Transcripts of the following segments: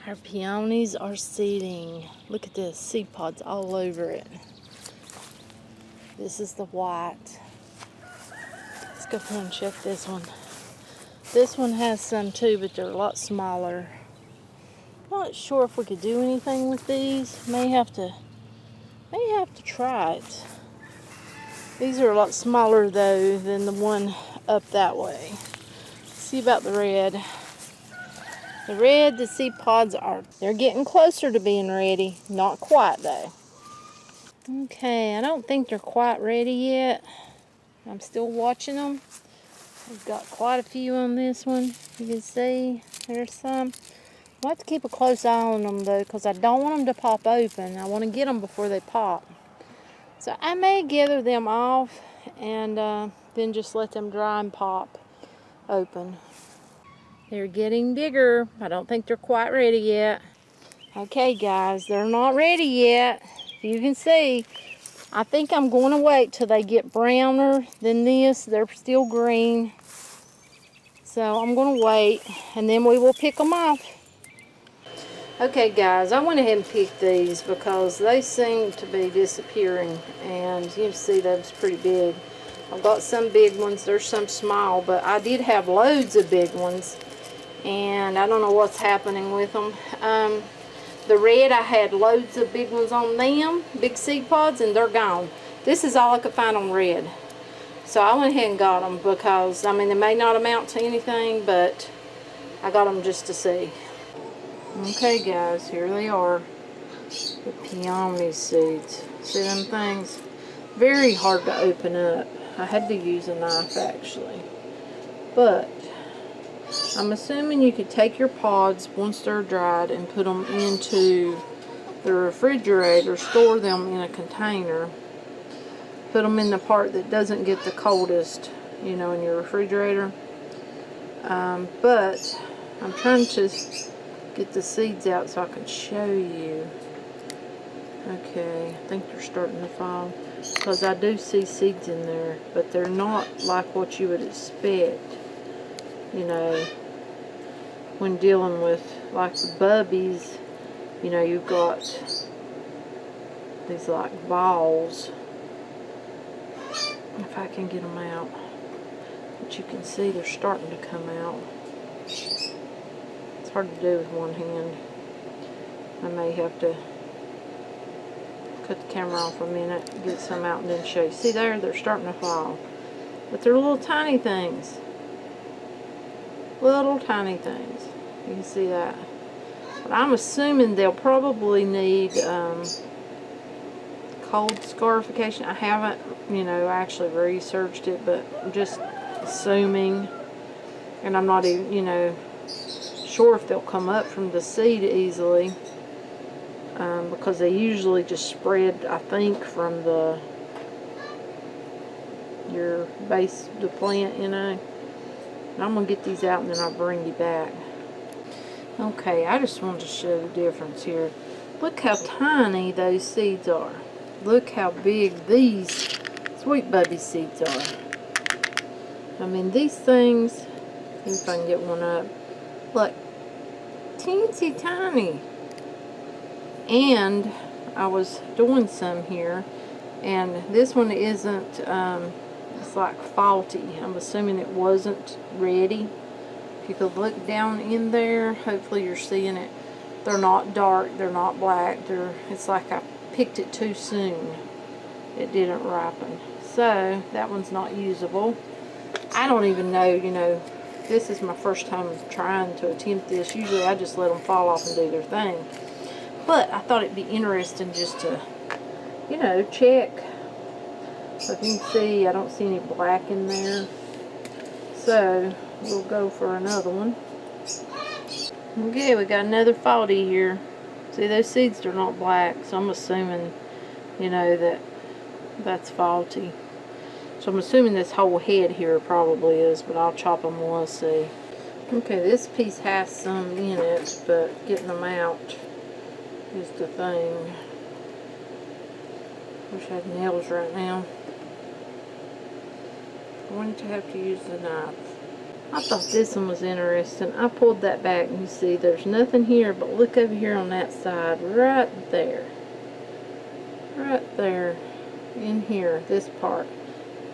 Our peonies are seeding. Look at this, seed pods all over it. This is the white. Let's go ahead and check this one. This one has some too, but they're a lot smaller. Not sure if we could do anything with these. May have to try it. These are a lot smaller though than the one up that way. Let's see about the red. The red, the seed pods they're getting closer to being ready. Not quite though. Okay, I don't think they're quite ready yet. I'm still watching them. We've got quite a few on this one. You can see there's some. I'll have to keep a close eye on them though, because I don't want them to pop open. I want to get them before they pop. So I may gather them off and then just let them dry and pop open. They're getting bigger. I don't think they're quite ready yet. Okay guys, they're not ready yet. You can see, I think I'm going to wait till they get browner than this. They're still green. So I'm going to wait and then we will pick them off. Okay guys, I went ahead and picked these because they seem to be disappearing, and you can see that's pretty big. I've got some big ones, there's some small, but I did have loads of big ones and I don't know what's happening with them. The red, I had loads of big ones on them, big seed pods, and they're gone. This is all I could find on red. So I went ahead and got them because, I mean, they may not amount to anything, but I got them just to see. Okay guys, here they are, the peony seeds. See them things? Very hard to open up. I had to use a knife actually. But I'm assuming you could take your pods once they're dried and put them into the refrigerator, store them in a container. Put them in the part that doesn't get the coldest, you know, in your refrigerator. But I'm trying to get the seeds out so I can show you. Okay, I think they're starting to fall because I do see seeds in there, but they're not like what you would expect, you know, when dealing with like the bubbies. You know, you've got these like balls, if I can get them out, but you can see they're starting to come out. Hard to do with one hand. I may have to cut the camera off a minute, get some out, and then show you. See there, they're starting to fall. But they're little tiny things. Little tiny things. You can see that. But I'm assuming they'll probably need cold scarification. I haven't, you know, actually researched it, but I'm just assuming. And I'm not even, you know, sure if they'll come up from the seed easily, because they usually just spread, I think, from your base of the plant, you know. And I'm gonna get these out and then I'll bring you back. Okay, I just wanted to show the difference here. Look how tiny those seeds are. Look how big these sweet bubby seeds are. I mean, these things, see if I can get one up. Look, teensy tiny. And I was doing some here, and this one isn't, it's like faulty. I'm assuming it wasn't ready. If you could look down in there, hopefully you're seeing it. They're not dark, they're not black, it's like I picked it too soon. It didn't ripen. So that one's not usable. I don't even know, you know, this is my first time trying to attempt this. Usually I just let them fall off and do their thing. But I thought it'd be interesting just to, you know, check. So if you can see, I don't see any black in there. So we'll go for another one. Okay, we got another faulty here. See, those seeds are not black, so I'm assuming, you know, that that's faulty. So I'm assuming this whole head here probably is, but I'll chop them and we'll see. Okay, this piece has some in it, but getting them out is the thing. Wish I had nails right now. I'm going to have to use the knife. I thought this one was interesting. I pulled that back and you see there's nothing here, but look over here on that side, right there. Right there, in here, this part.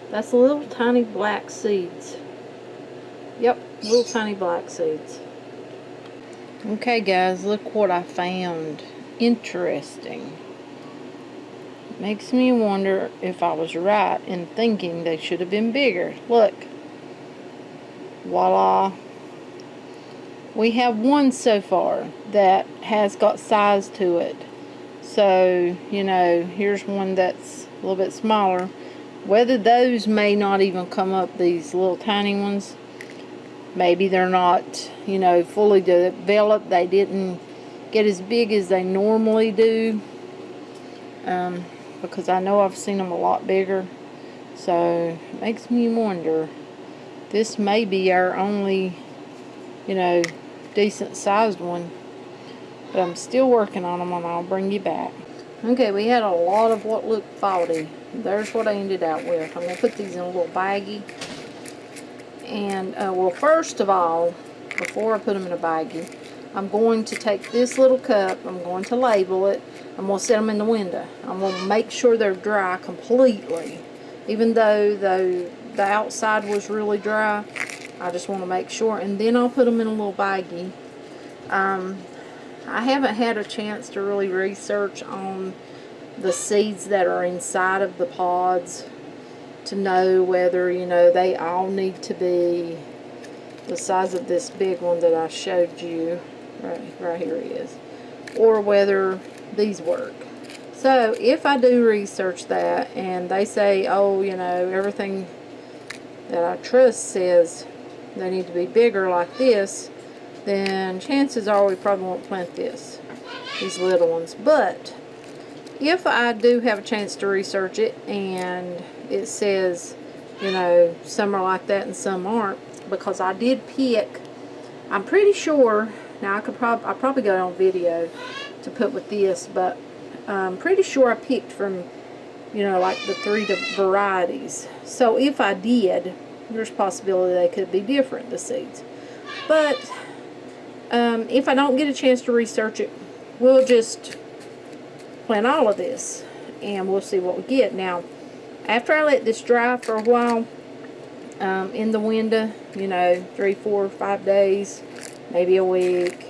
That's little tiny black seeds. Yep, little tiny black seeds. Okay guys, look what I found. Interesting. Makes me wonder if I was right in thinking they should have been bigger. Look. Voila. We have one so far that has got size to it. So, you know, here's one that's a little bit smaller. Whether those may not even come up, these little tiny ones, maybe they're not, you know, fully developed. They didn't get as big as they normally do. Because I know I've seen them a lot bigger. So, it makes me wonder. This may be our only, you know, decent sized one. But I'm still working on them and I'll bring you back. Okay, we had a lot of what looked faulty. There's what I ended out with. I'm going to put these in a little baggie. And, well, first of all, before I put them in a baggie, I'm going to take this little cup, I'm going to label it, I'm going to set them in the window. I'm going to make sure they're dry completely. Even though the outside was really dry, I just want to make sure. And then I'll put them in a little baggie. I haven't had a chance to really research on the seeds that are inside of the pods to know whether, you know, they all need to be the size of this big one that I showed you. Right here it is. Or whether these work. So if I do research that and they say, oh, you know, everything that I trust says they need to be bigger like this, then chances are we probably won't plant these little ones. But if I do have a chance to research it and it says, you know, some are like that and some aren't, because I did pick, I'm pretty sure, now I probably got it on video to put with this, but I'm pretty sure I picked from, you know, like the 3 varieties. So if I did, there's a possibility they could be different, the seeds. But if I don't get a chance to research it, we'll just plant all of this and we'll see what we get. Now, after I let this dry for a while in the window, you know, 3, 4, 5 days, maybe a week,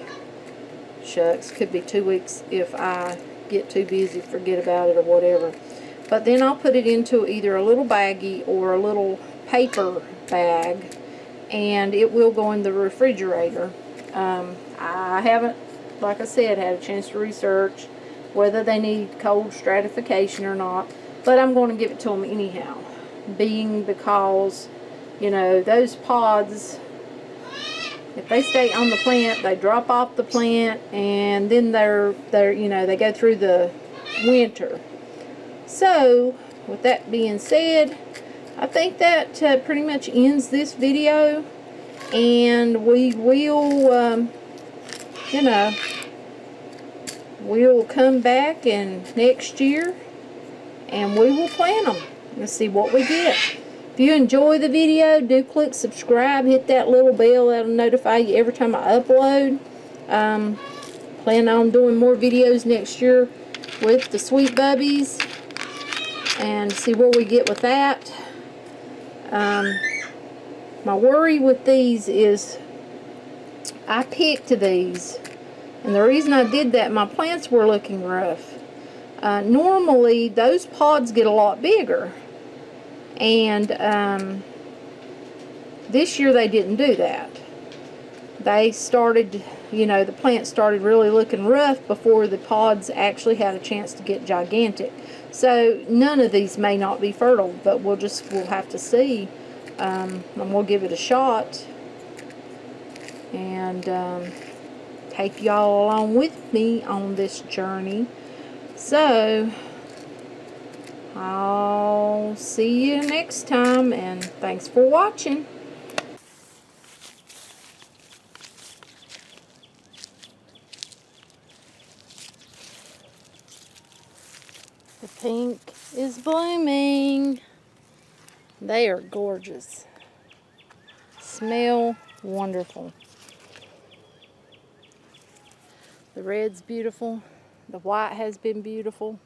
shucks, could be 2 weeks if I get too busy, forget about it or whatever. But then I'll put it into either a little baggie or a little paper bag, and it will go in the refrigerator. I haven't, like I said, had a chance to research whether they need cold stratification or not, but I'm going to give it to them anyhow, being because, you know, those pods, if they stay on the plant, they drop off the plant, and then they're you know, they go through the winter. So with that being said, I think that pretty much ends this video, and we will you know, we'll come back and next year and we will plant them and see what we get. If you enjoy the video, do click subscribe, hit that little bell, that'll notify you every time I upload. Plan on doing more videos next year with the sweet bubbies and see what we get with that. My worry with these is I picked these, and the reason I did that, my plants were looking rough. Normally those pods get a lot bigger, and this year they didn't do that. They started, you know, the plants started really looking rough before the pods actually had a chance to get gigantic. So none of these may not be fertile, but we'll have to see, and we'll give it a shot and take y'all along with me on this journey. So I'll see you next time, and thanks for watching. The pink is blooming. They are gorgeous. Smell Wonderful. The red's beautiful. The white has been beautiful.